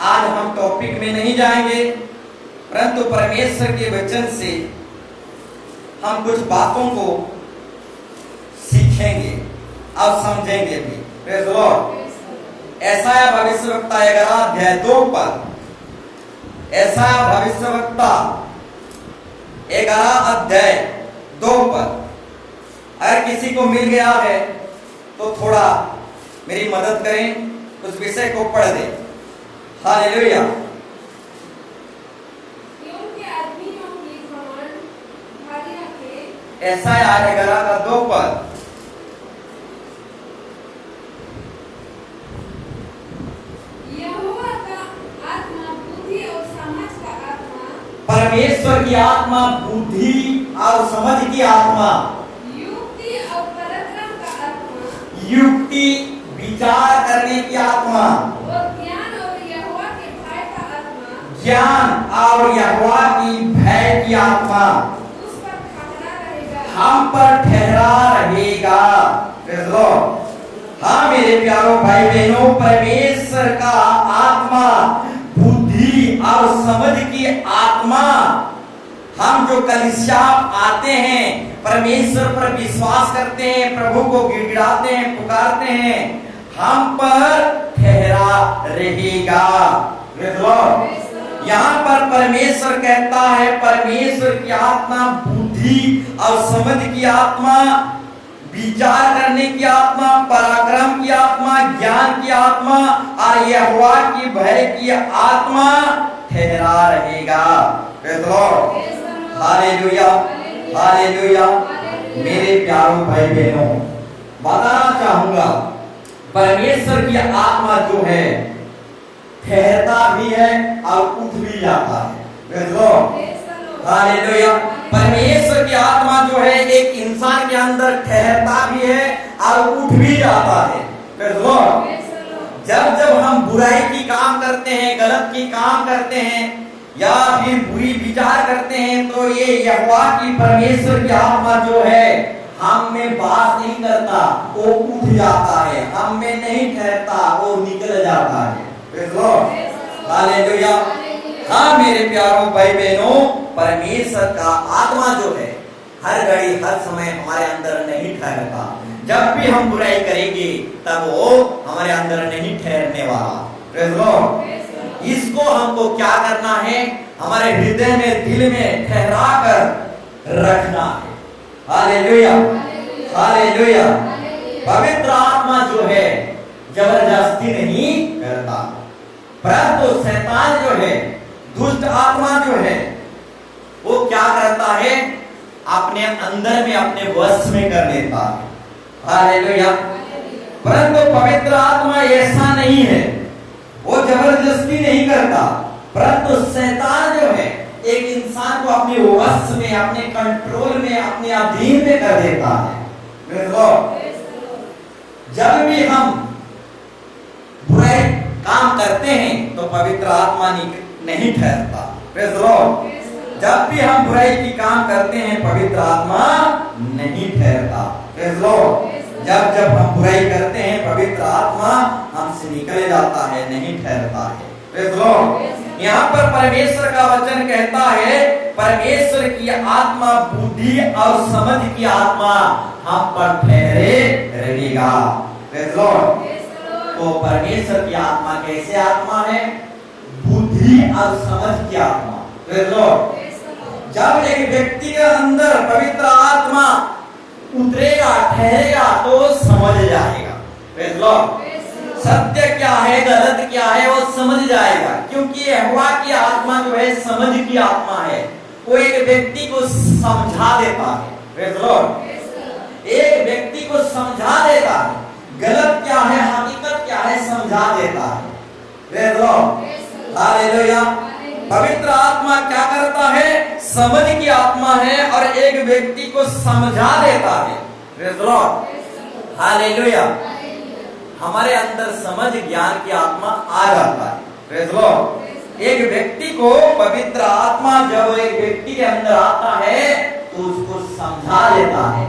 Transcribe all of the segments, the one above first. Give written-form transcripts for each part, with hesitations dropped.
आज हम टॉपिक में नहीं जाएंगे, परंतु परमेश्वर के वचन से हम कुछ बातों को सीखेंगे और समझेंगे भी। Praise the Lord. यशायाह भविष्यवक्ता 11 अध्याय 2 पद, यशायाह भविष्यवक्ता 11 अध्याय 2 पद। अगर किसी को मिल गया है तो थोड़ा मेरी मदद करें, उस विषय को पढ़ दें। हालेलुया। यशायाह 11 का 2 पद। परमेश्वर की आत्मा बुद्धि और समझ की आत्मा, युक्ति और पराक्रम का आत्मा, युक्ति विचार करने की आत्मा, और ज्ञान और यहोवा के भय का आत्मा, ज्ञान और यहोवा की भय की आत्मा उस पर ठहरा रहेगा। हम पर ठहरा रहेगा। Praise the Lord. हाँ मेरे प्यारों भाई बहनों, परमेश्वर का आत्मा बुद्धि और समझ की आत्मा, हम जो कलीसिया आते हैं, परमेश्वर पर विश्वास करते हैं, प्रभु को गिड़गिड़ाते हैं, पुकारते हैं, हम पर ठहरा रहेगा। Praise the Lord. यहाँ पर परमेश्वर कहता है, परमेश्वर की आत्मा बुद्धि और समझ की आत्मा, विचार करने की आत्मा, पराक्रम की आत्मा, ज्ञान की आत्मा और यहोवा की भय की आत्मा ठहरा रहेगा। Praise the Lord. Hallelujah, hallelujah. मेरे प्यारों भाई बहनों, बताना चाहूंगा, परमेश्वर की आत्मा जो है ठहरता भी है और उठ भी जाता है। Praise the Lord. हालेलुया। परमेश्वर की आत्मा जो है एक इंसान के अंदर ठहरता भी है और उठ भी जाता है। Praise the Lord. जब जब हम बुराई की काम करते हैं, गलत की काम करते हैं या फिर बुरी विचार करते हैं, तो ये यहोवा की परमेश्वर की आत्मा जो है हम में वास नहीं करता, वो उठ जाता है, हम में नहीं ठहरता, वो निकल जाता है। Praise the Lord. हालेलुया। हाँ मेरे प्यारों भाई बहनों, परमेश्वर का आत्मा जो है हर घड़ी हर समय हमारे अंदर नहीं ठहरता। जब भी हम बुराई करेंगे तब वो हमारे अंदर नहीं ठहरने वाला। Praise the Lord. इसको हमको क्या करना है? हमारे हृदय में, दिल में ठहरा कर रखना है। Hallelujah, hallelujah. पवित्र आत्मा जो है जबरदस्ती नहीं करता, परंतु शैतान जो है, दुष्ट आत्मा जो है, वो क्या करता है? अपने अंदर में, अपने वश में कर लेता है। हालेलुया। परंतु पवित्र आत्मा ऐसा नहीं है, वो जबरदस्ती नहीं करता, परंतु शैतान जो है एक इंसान को अपने वश में, अपने कंट्रोल में, अपने अधीन में कर देता है। जब भी हम बुरे काम करते हैं तो पवित्र आत्मा नहीं ठहरता। Praise the Lord. जब भी हम बुराई की काम करते हैं पवित्र आत्मा नहीं ठहरता। Praise the Lord. जब जब हम बुराई करते हैं पवित्र आत्मा हमसे निकल जाता है, नहीं ठहरता है। Praise the Lord. यहाँ पर परमेश्वर का वचन कहता है, परमेश्वर की आत्मा बुद्धि और समझ की आत्मा हम पर ठहरे रहेगा। Praise the Lord. तो परमेश्वर की आत्मा कैसे आत्मा है? बुद्धि और समझ की आत्मा। Praise the Lord. जब एक व्यक्ति के अंदर पवित्र आत्मा उतरेगा, ठहरेगा, तो समझ जाएगा। Praise the Lord. सत्य क्या है, गलत क्या है, वो समझ जाएगा, क्योंकि यहोवा की आत्मा जो है समझ की आत्मा है। वो एक व्यक्ति को समझा देता है। Praise the Lord. एक व्यक्ति को समझा देता है, गलत क्या है, हकीकत क्या है, समझा देता है। Praise the Lord. हालेलुया। पवित्र आत्मा क्या करता है? समझ की आत्मा है और एक व्यक्ति को समझा देता है। Praise the Lord. हालेलुया। हमारे अंदर समझ, ज्ञान की आत्मा आ जाता है। Praise the Lord. एक व्यक्ति को पवित्र आत्मा जब एक व्यक्ति के अंदर आता है तो उसको समझा देता है।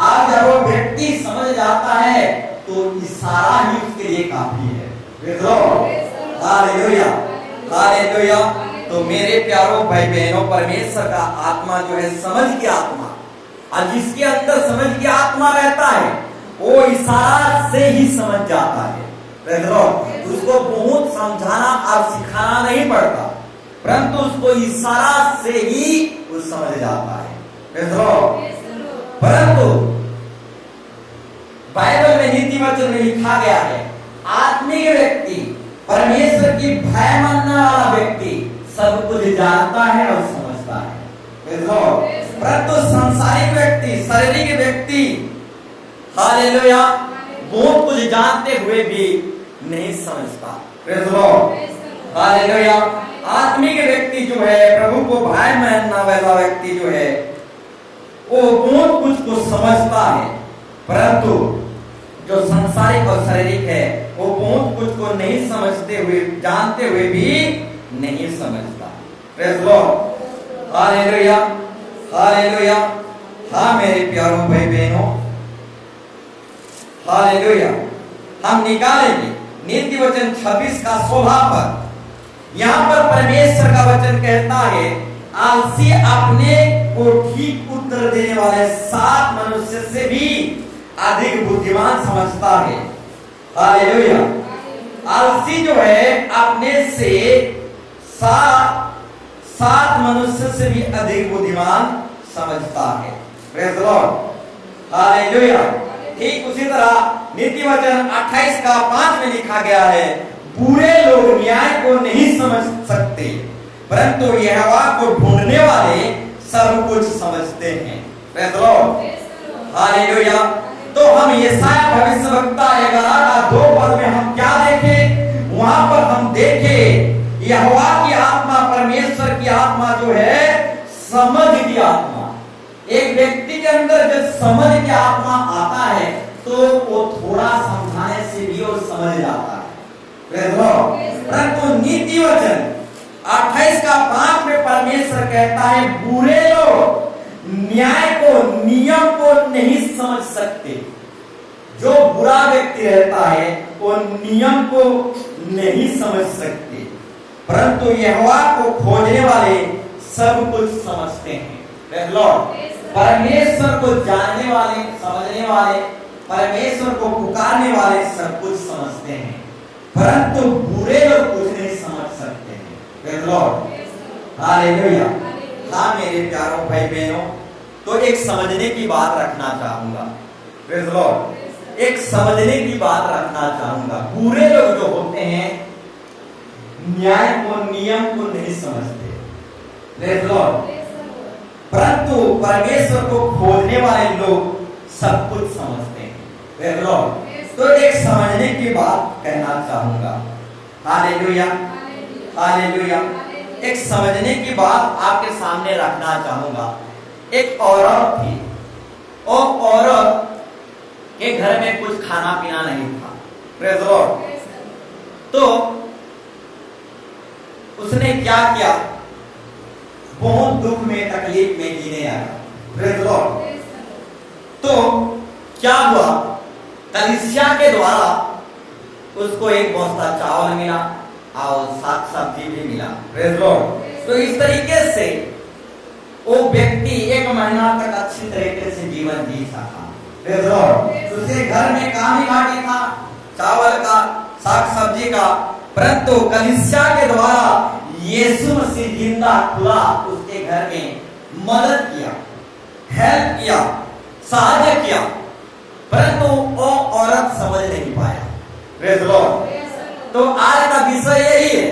आज जब वो व्यक्ति समझ जाता है तो इशारा ही उसके लिए काफी है। Praise the Lord. Hallelujah, hallelujah. तो मेरे प्यारों भाई बहनों, परमेश्वर का आत्मा जो है समझ की आत्मा, और जिसके अंदर समझ की आत्मा रहता है वो इशारा से ही समझ जाता है। उसको बहुत समझाना और सिखाना नहीं पड़ता, परंतु उसको इशारा से ही वो समझ जाता है। परंतु बाइबल में नीति वचन में लिखा गया है, आत्मिक व्यक्ति, परमेश्वर की भय मानने वाला व्यक्ति सब कुछ जानता है और समझता है। परंतु सांसारिक व्यक्ति, शारीरिक व्यक्ति, हालेलुया, बहुत कुछ जानते हुए भी नहीं समझता। हालेलुया। आत्मिक व्यक्ति जो है, प्रभु को भय मानने वाला व्यक्ति जो है, वो बहुत कुछ को समझता है, परंतु जो सांसारिक और शारीरिक है वो बहुत कुछ को नहीं समझते हुए, जानते हुए भी नहीं समझता। Praise Lord, hallelujah, hallelujah. हाँ मेरे प्यारों भाई बहनों, हालेलुया। हम निकालेंगे नीति वचन 26 का 16 पर। यहां पर परमेश्वर का वचन कहता है, आलसी अपने को ठीक उत्तर देने वाले 7 मनुष्य से भी अधिक बुद्धिमान समझता है। हालेलुया। आलसी जो है अपने से 7 मनुष्य से भी अधिक बुद्धिमान समझता है। Praise Lord, hallelujah. ठीक उसी तरह नीति वचन 28 का 5 में लिखा गया है, बुरे लोग न्याय को नहीं समझ सकते, परंतु यहोवा को ढूंढने वाले सब कुछ समझते हैं। Praise Lord, hallelujah. तो हम यशायाह भविष्यवक्ता 11:2 में हम क्या देखें? वहां पर हम देखें यहोवा की आत्मा, परमेश्वर की आत्मा जो है समझ की आत्मा। एक व्यक्ति के अंदर जब समझ की आत्मा आता है तो वो थोड़ा समझाने से भी वो समझ जाता है। परंतु नीति वचन 28 का 5 में परमेश्वर कहता है, बुरे लोग न्याय को, नियम को नहीं समझ सकते। जो बुरा व्यक्ति रहता है वो नियम को नहीं समझ सकते, परंतु यहोवा को खोजने वाले सब कुछ समझते हैं। परमेश्वर को जानने वाले, समझने वाले, परमेश्वर को पुकारने वाले सब कुछ समझते हैं, परंतु बुरे लोग कुछ नहीं समझ सकते हैं। हालेलुया। हाँ मेरे प्यारों भाई बहनों, तो एक समझने की बात रखना चाहूंगा। प्रेज़ लॉर्ड, एक समझने की बात रखना चाहूंगा। बुरे लोग जो होते हैं न्याय को, नियम को नहीं समझते। Praise Lord. परंतु परमेश्वर को खोजने वाले लोग सब कुछ समझते हैं। Praise Lord. तो एक समझने की बात कहना चाहूंगा। Hallelujah, hallelujah. एक समझने की बात आपके सामने रखना चाहूंगा। एक औरत थी, और औरत के घर में कुछ खाना पीना नहीं था। Praise Lord. तो उसने क्या किया? बहुत दुख में, तकलीफ में जीने आया। Praise Lord. तो क्या हुआ? कलीसिया के द्वारा उसको एक बस्ता चावल मिला और साग सब्जी भी मिला। Praise Lord. तो इस तरीके से वो व्यक्ति 1 महीना तक अच्छी तरीके से जीवन जी सका। Praise Lord. उसके घर में काम ही काटी था, चावल का, साग सब्जी का, परंतु कलीसिया के द्वारा यीशु मसीह जिंदा खुदा उसके घर में मदद किया, हेल्प किया, सहायता किया, परंतु वो औरत समझ नहीं पाया। Praise Lord. तो आज का विषय यही है,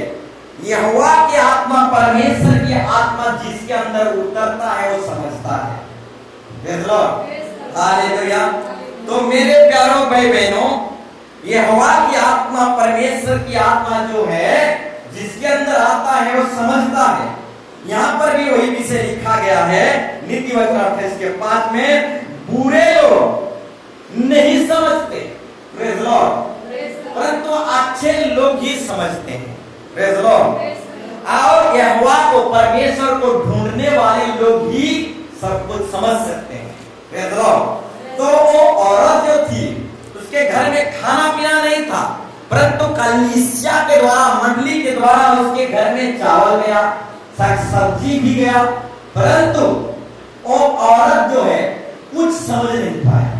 यहोवा की आत्मा, परमेश्वर की आत्मा जिसके अंदर उतरता है वो समझता है। Praise Lord, hallelujah. तो मेरे प्यारों भाई बहनों, यहोवा की आत्मा, परमेश्वर की आत्मा जो है जिसके अंदर आता है वो समझता है। यहां पर भी वही विषय लिखा गया है नीति वचन 28 के 5 में, बुरे लोग नहीं समझते। Praise Lord. परंतु अच्छे लोग ही समझते हैं। Praise Lord. और यहोवा को, परमेश्वर को ढूंढने वाले लोग ही सब कुछ समझ सकते हैं। Praise Lord. तो वो औरत जो थी उसके घर में खाना पीना नहीं था, परंतु कलीसिया के द्वारा, मंडली के द्वारा उसके घर में चावल गया, सब्जी भी गया, परंतु वो औरत जो है कुछ समझ नहीं पाया।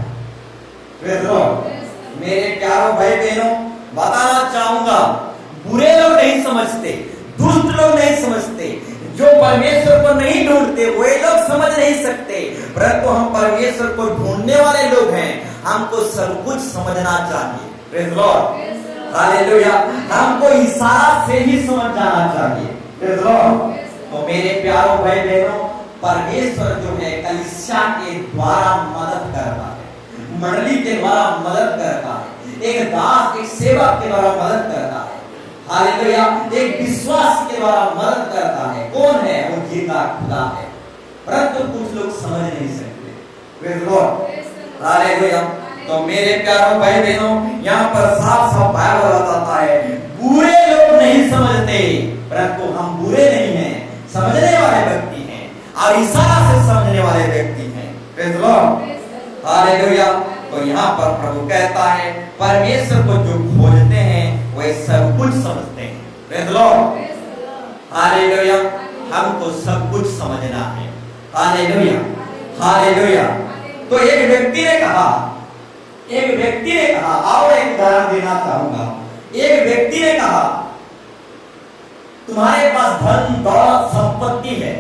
मेरे प्यारों भाई बहनों, बताना चाहूंगा, बुरे लोग नहीं समझते, दुष्ट लोग नहीं समझते, जो परमेश्वर को नहीं ढूंढते वे लोग समझ नहीं सकते, परंतु हम परमेश्वर को ढूंढने वाले लोग हैं, हमको सब कुछ समझना चाहिए। Praise Lord, hallelujah. हमको इशारा से ही समझ जाना चाहिए। Praise Lord. तो मेरे प्यारों भाई बहनों, परमेश्वर जो है कलीसिया के द्वारा मदद करता है, मंडली के द्वारा मदद करता है, एक दास, एक सेवक के द्वारा मदद करता है, हालेलुया, एक विश्वास के द्वारा मदद करता है। कौन है वो? जिंदा खुदा है, परंतु कुछ लोग समझ नहीं सकते। Praise Lord, hallelujah. तो मेरे प्यारों भाई बहनों, यहाँ पर साफ साफ बाइबल बताता है, बुरे लोग नहीं समझते, परंतु हम बुरे नहीं हैं, समझने वाले व्यक्ति हैं और इशारा से समझने वाले व्यक्ति हैं। Praise Lord, hallelujah. तो यहाँ पर प्रभु कहता है, परमेश्वर को जो खोजते हैं वे सब कुछ समझते हैं। Praise Lord, hallelujah. हमको सब कुछ समझना है। Hallelujah, hallelujah. तो एक व्यक्ति ने कहा, और एक उदाहरण देना चाहूंगा। एक व्यक्ति ने कहा, तुम्हारे पास धन दौलत संपत्ति है,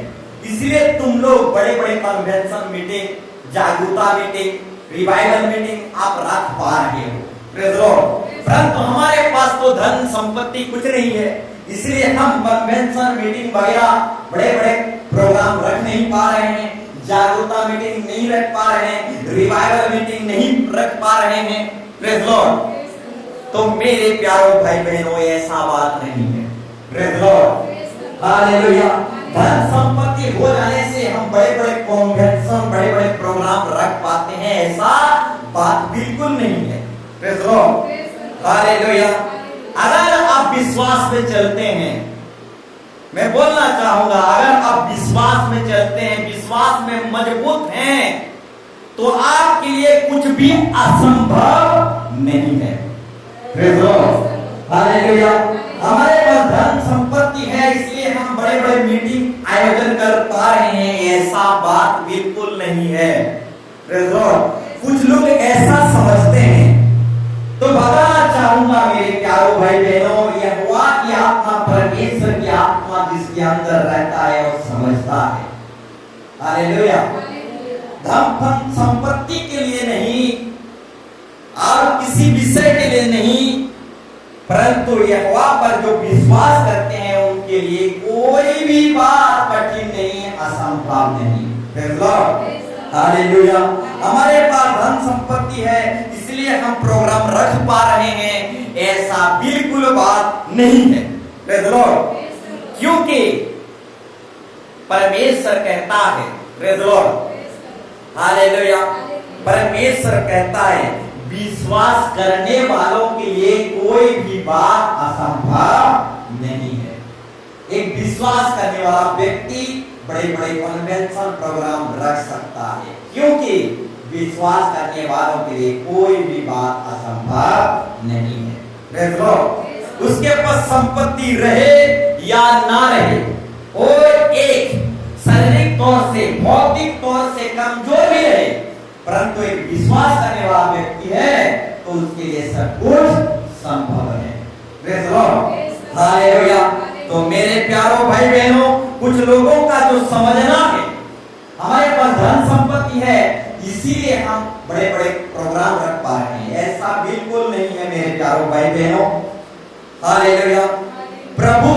इसलिए तुम लोग बड़े बड़े कन्वेंशन मीटिंग, जागरूकता मीटिंग, रिवाइवल मीटिंग आप रख पा रहे हो। Praise Lord. परंतु हमारे पास तो धन संपत्ति कुछ नहीं है, इसलिए हम कन्वेंशन मीटिंग वगैरह बड़े बड़े प्रोग्राम रख नहीं पा रहे हैं, जागरूकता मीटिंग नहीं रख पा रहे हैं, रिवाइवल मीटिंग नहीं रख पा रहे हैं। Praise Lord. तो मेरे प्यारों भाई बहनों, ऐसा बात नहीं है। Praise Lord, hallelujah. धन संपत्ति हो जाने से हम बड़े बड़े कन्वेंशन, बड़े बड़े प्रोग्राम रख पाते हैं, ऐसा बात बिल्कुल नहीं है। Praise Lord, hallelujah. अगर आप विश्वास में चलते हैं, मैं बोलना चाहूंगा, अगर आप विश्वास में चलते हैं, विश्वास में मजबूत हैं, तो आपके लिए कुछ भी असंभव नहीं है। Praise Lord, hallelujah. हमारे पास धन संपत्ति है, इसलिए हम बड़े बड़े मीटिंग आयोजन कर पा रहे हैं, ऐसा बात बिल्कुल नहीं है। Praise Lord. कुछ लोग ऐसा समझते हैं। तो बताना चाहूंगा मेरे प्यारों भाई बहनों, यहोवा की आत्मा, परमेश्वर की आत्मा जिसके अंदर रहता है वो समझता है। हालेलुया। धन संपत्ति के लिए नहीं और किसी विषय के लिए नहीं, परंतु यहोवा पर जो विश्वास करते हैं उनके लिए कोई भी बात कठिन नहीं, असंभव नहीं। Praise Lord, hallelujah. हमारे पास धन संपत्ति है, इसलिए हम प्रोग्राम रख पा रहे हैं, ऐसा बिल्कुल बात नहीं है। Praise Lord. क्योंकि परमेश्वर कहता है, प्रेज़ लॉर्ड, हालेलुया, परमेश्वर कहता है, विश्वास करने वालों के लिए कोई भी बात असंभव नहीं है। एक विश्वास करने वाला व्यक्ति बड़े बड़े कन्वेंशन प्रोग्राम रख सकता है, क्योंकि विश्वास करने वालों के लिए कोई भी बात असंभव नहीं है। Praise Lord. उसके पास संपत्ति रहे या ना रहे, और एक शारीरिक तौर से, भौतिक तौर से कमजोर भी रहे, परंतु एक विश्वास करने वाला व्यक्ति है तो उसके लिए सब कुछ संभव है। Praise Lord, hallelujah. तो मेरे प्यारों भाई बहनों, कुछ लोगों का जो समझना है, हमारे पास धन संपत्ति है इसीलिए हम बड़े बड़े प्रोग्राम रख पा रहे हैं, ऐसा बिल्कुल नहीं है मेरे प्यारों भाई बहनों। हालेलुया। प्रभु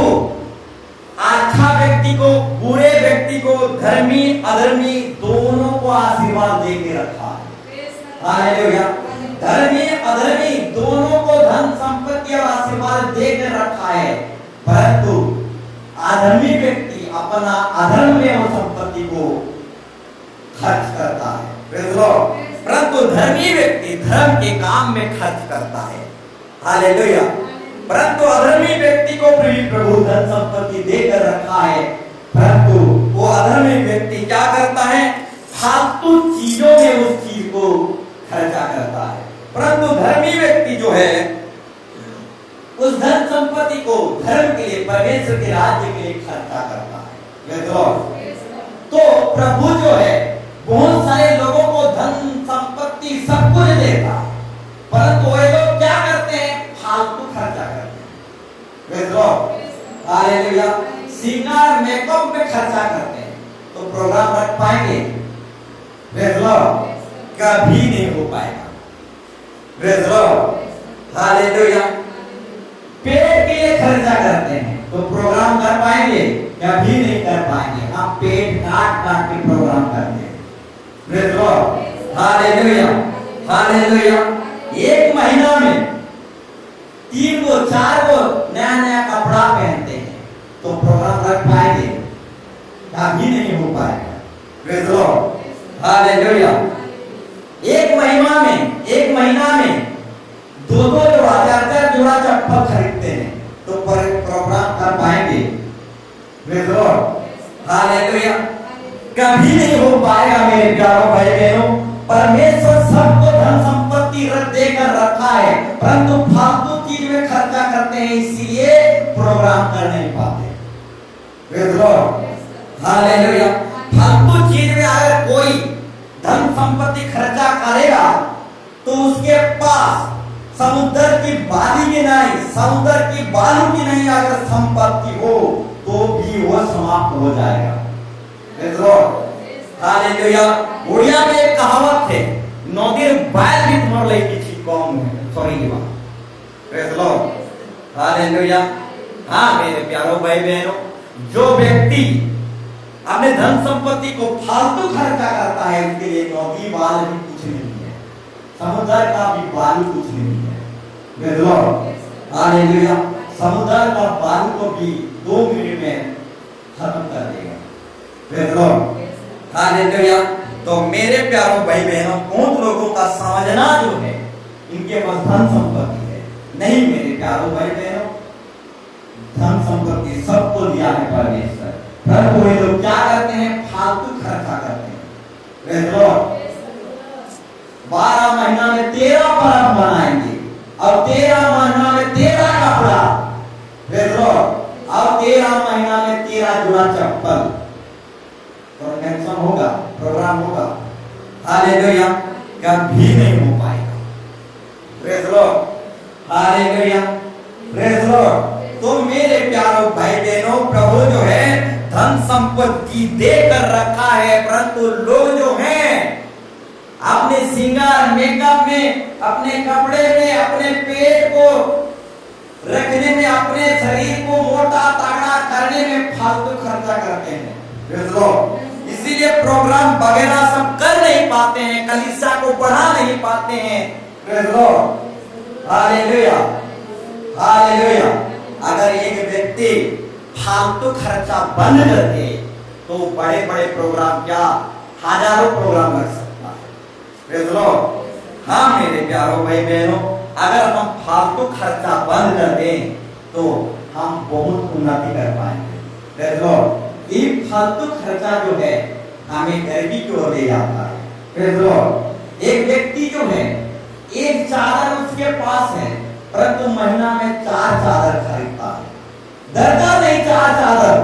अच्छा व्यक्ति को, बुरे व्यक्ति को, धर्मी अधर्मी दोनों को आशीर्वाद दे के रखा है। हालेलुया। धर्मी अधर्मी दोनों को धन संपत्ति और आशीर्वाद दे के रखा है, परंतु अधर्मी व्यक्ति अपना अधर्म में वो संपत्ति को खर्च करता है। Praise Lord. परंतु धर्मी व्यक्ति धर्म के काम में खर्च करता है। हालेलुया। परंतु अधर्मी व्यक्ति को प्रभु धन संपत्ति देकर रखा है, परंतु वो अधर्मी व्यक्ति क्या करता है? फालतू चीजों में उस चीज को खर्चा करता है। परंतु धर्मी व्यक्ति जो है, वो धन संपत्ति को अपना अधर्म में खर्च करता है। हालेलुया। परंतु अधर्मी व्यक्ति क्या करता है? फालतू चीजों में उस चीज को खर्चा करता है। परंतु धर्मी व्यक्ति जो है, फालतू चीजों में उस चीज को खर्चा करता है। धर्म के लिए, परमेश्वर के राज्य के लिए खर्चा करता है। तो प्रभु जो है बहुत सारे लोगों को धन संपत्ति सब कुछ देता है, परंतु वे लोग क्या करते हैं? फालतू खर्चा करते हैं। हालेलुया। सिंगार मेकअप में खर्चा करते हैं, तो प्रोग्राम रख पाएंगे? कभी नहीं हो पाएगा। हालेलुया। पेट के लिए खर्चा करते हैं, तो प्रोग्राम कर पाएंगे? कभी नहीं कर पाएंगे। हम पेट काट काट के प्रोग्राम करते हैं। Hallelujah, hallelujah. एक महीना में 3 गो 4 गो नया नया कपड़ा पहनते हैं, तो प्रोग्राम रख पाएंगे? कभी नहीं हो पाएगा। हालेलुया। एक महीना में 2-2 जोड़ा 4-4 जोड़ा चप्पल खरीदते हैं, तो प्रोग्राम कर पाएंगे? हालेलुया। कभी नहीं हो पाएगा मेरे प्यारों भाई बहनों। परमेश्वर सबको धन संपत्ति देकर रखा है, परंतु फालतू चीज में खर्चा करते हैं, इसीलिए प्रोग्राम कर नहीं पाते। हालेलुया। फालतू चीज में अगर कोई धन संपत्ति खर्चा करेगा, तो उसके पास समुद्र की बाली की नहीं अगर संपत्ति हो, तो भी वह समाप्त हो जाएगा। हालेलुया। उड़िया में एक कहावत है, नदीर बैल भी तुम्हारे लिए किसी कौम है, सॉरी की बात। हालेलुया। हाँ मेरे प्यारों भाई बहनों, जो व्यक्ति अपने धन संपत्ति को फालतू खर्चा करता है, उसके लिए नदी बाल भी कुछ नहीं है, समुद्र का भी बालू कुछ नहीं है। हालेलुया। समुद्र का बालू को भी 2 मिनट में खत्म कर देगा। हालेलुया। तो मेरे प्यारों भाई बहनों, बहुत लोगों का समझना जो है इनके पास धन संपत्ति है। नहीं मेरे प्यारों भाई बहनों, धन संपत्ति सबको दिया है परमेश्वर, परंतु वे लोग क्या करते हैं? फालतू खर्चा करते हैं। 12 महीना में 13 पर्व मनाएंगे, और 13 महीना में 13 कपड़ा, और 13 महीना में 13 जोड़ा चप्पल। कन्वेंशन होगा, प्रोग्राम होगा? हालेलुया। कभी नहीं हो पाएगा। हालेलुया, तो मेरे प्यारों भाई बहनों, प्रभु जो है धन संपत्ति देकर रखा है, परंतु लोग जो हैं अपने श्रृंगार मेकअप में, अपने कपड़े में, अपने पेट को रखने में, अपने शरीर को मोटा तगड़ा करने में फालतू खर्चा करते हैं। इसीलिए प्रोग्राम वगैरह सब कर नहीं पाते हैं, कलीसिया को बढ़ा नहीं पाते हैं। Hallelujah, hallelujah. अगर एक व्यक्ति फालतू खर्चा बंद कर दे, तो बड़े बड़े प्रोग्राम क्या हजारों प्रोग्राम कर सकता है। हाँ मेरे प्यारों भाई बहनों, अगर हम फालतू खर्चा बंद कर दें, तो हम बहुत उन्नति कर पाएंगे। ये फालतू खर्चा जो है हमें गरीबी की ओर ले जाता है। एक व्यक्ति जो है, एक चादर उसके पास है, परंतु महीना में 4 चादर खरीदता है। दरकार नहीं 4 चादर,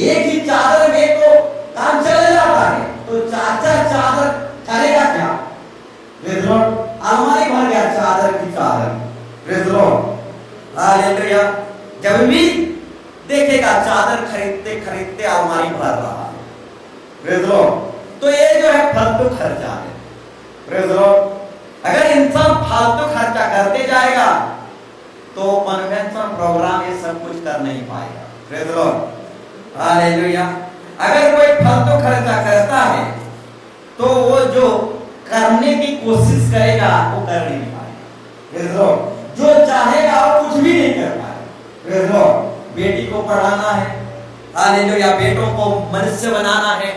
एक ही चादर में तो काम चला जाता है, तो 4 चादर करेगा क्या? अलमारी भर गया चादर की चादर। हालेलुया। जब भी देखेगा चादर खरीदते खरीदते अलमारी भर रहा है। तो ये जो है फालतू खर्चा है। अगर इंसान फालतू खर्चा करते जाएगा, तो कन्वेंशन प्रोग्राम ये सब कुछ कर नहीं पाएगा। हालेलुया। अगर कोई फालतू खर्चा करता है, तो वो जो करने की कोशिश करेगा वो कर नहीं पाएगा। जो चाहेगा वो कुछ भी नहीं कर पाएगा। बेटी को पढ़ाना है, हालेलुया, बेटों को मनुष्य बनाना है,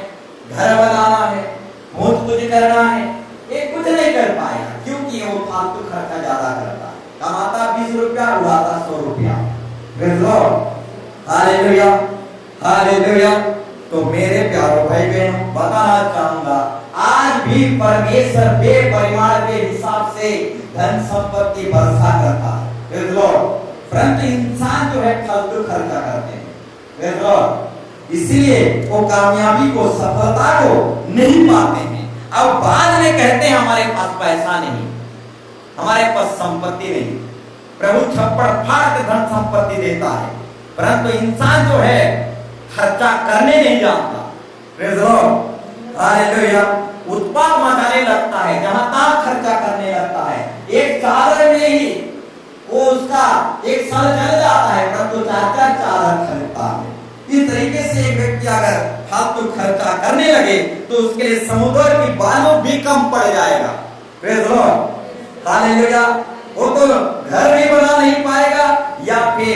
घर बनाना है, बहुत कुछ करना है, ये कुछ नहीं कर पाएगा, क्योंकि वो फालतू खर्चा ज्यादा करता है। कमाता 20 रुपया, उड़ाता 100 रुपया। Hallelujah, hallelujah. तो मेरे प्यारों भाई बहनों, बताना चाहूंगा, आज भी परमेश्वर बेपरिमाण के हिसाब से धन संपत्ति वर्षा करता है। परंतु इंसान जो है फालतू खर्चा करते हैं। Praise the Lord। इसलिए वो कामयाबी को, सफलता को नहीं पाते हैं। अब बाद में कहते हैं हमारे पास पैसा नहीं, हमारे पास संपत्ति नहीं। प्रभु छप्पड़ फाड़ के धन संपत्ति देता है, परंतु इंसान जो है खर्चा करने नहीं जानता। Praise the Lord। हालेलुया। उत्पाद मचाने लगता है, जहां तक खर्चा करने लगता है। एक चादर में ही वो उसका एक साल चल जाता है, परंतु 4-4 चादर खरीदता है। इस तरीके से एक व्यक्ति अगर फालतू खर्चा करने लगे तो उसके लिए समुद्र की बालू भी कम पड़ जाएगा। Praise the Lord. हालेलुया। वो तो घर भी बना नहीं पाएगा या फिर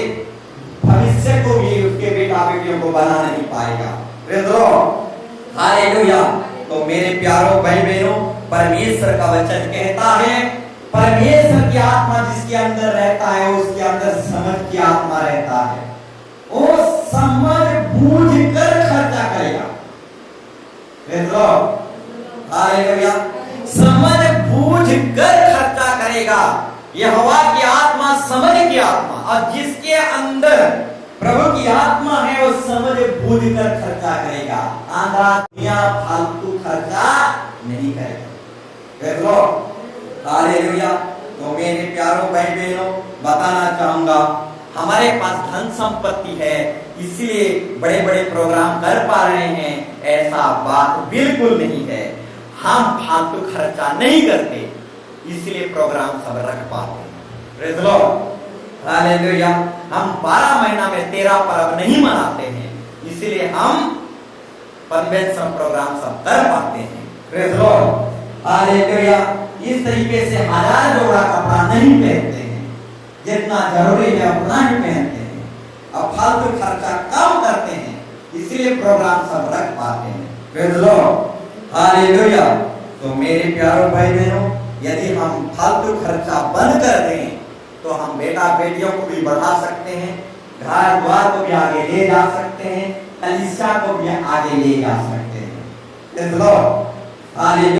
भविष्य को भी उसके बेटा बेटियों को बना नहीं पाएगा। Praise the Lord. हालेलुया। तो मेरे प्यारों भाई बहनों, परमेश्वर का वचन कहता है परमेश्वर की आत्मा जिसके अंदर रहता है उसके अंदर समझ की आत्मा रहता है। वो समझ बूझ कर खर्चा करेगा। हालेलुया। समझ बूझ कर खर्चा करेगा। यहोवा की आत्मा समझ की आत्मा, और जिसके अंदर प्रभु की आत्मा है वो समझ बूझ कर खर्चा करेगा। आंधा दुनिया फालतू खर्चा नहीं करेगा। हालेलुया। तो मेरे प्यारों भाई बहनों, बताना चाहूंगा हमारे पास धन संपत्ति है इसलिए बड़े बड़े प्रोग्राम कर पा रहे हैं, ऐसा बात बिल्कुल नहीं है। हम फालतू खर्चा नहीं करते इसलिए प्रोग्राम सब रख पाते हैं। Praise the Lord. हालेलुया। हम 12 महीना में 13 पर्व नहीं मनाते हैं इसलिए हम कन्वेंशन प्रोग्राम सब कर पाते हैं। Praise the Lord. हालेलुया। इस तरीके से 1000 जोड़ा कपड़ा नहीं पहनते हैं, जितना जरूरी है उतना ही पहनते हैं। अब फालतू खर्चा कम करते हैं इसलिए प्रोग्राम सब रख पाते हैं। Praise the Lord. हालेलुया। तो मेरे प्यारों भाई बहनों, यदि हम फालतू खर्चा बंद कर दें तो हम बेटा बेटियों को भी बढ़ा सकते हैं, घर द्वार को भी आगे ले जा सकते हैं, कलीसिया को भी आगे ले जा सकते हैं। Praise the Lord. हालेलुया।